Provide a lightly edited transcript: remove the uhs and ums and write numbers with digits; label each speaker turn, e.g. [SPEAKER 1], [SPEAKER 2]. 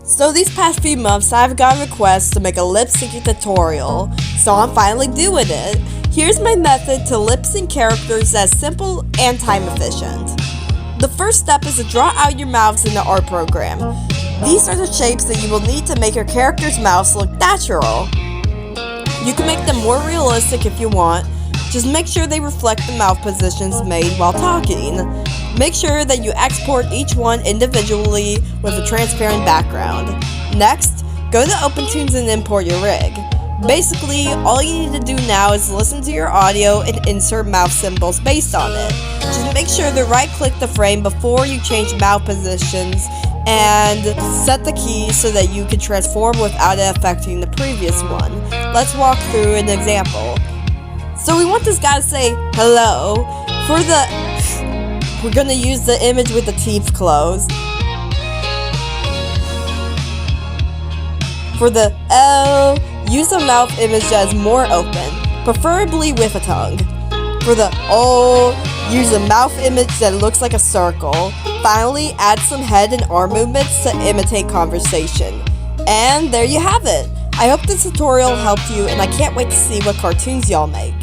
[SPEAKER 1] So these past few months, I've gotten requests to make a lip syncing tutorial, so I'm finally doing it. Here's my method to lip sync characters that's simple and time efficient. The first step is to draw out your mouths in the art program. These are the shapes that you will need to make your character's mouths look natural. You can make them more realistic if you want. Just make sure they reflect the mouth positions made while talking. Make sure that you export each one individually with a transparent background. Next, go to Opentoonz and import your rig. Basically, all you need to do now is listen to your audio and insert mouth symbols based on it. Just make sure to right-click the frame before you change mouth positions and set the key so that you can transform without it affecting the previous one. Let's walk through an example. So we want this guy to say hello. We're gonna use the image with the teeth closed. For the L, use a mouth image that is more open, preferably with a tongue. For the O, use a mouth image that looks like a circle. Finally, add some head and arm movements to imitate conversation. And there you have it. I hope this tutorial helped you, and I can't wait to see what cartoons y'all make.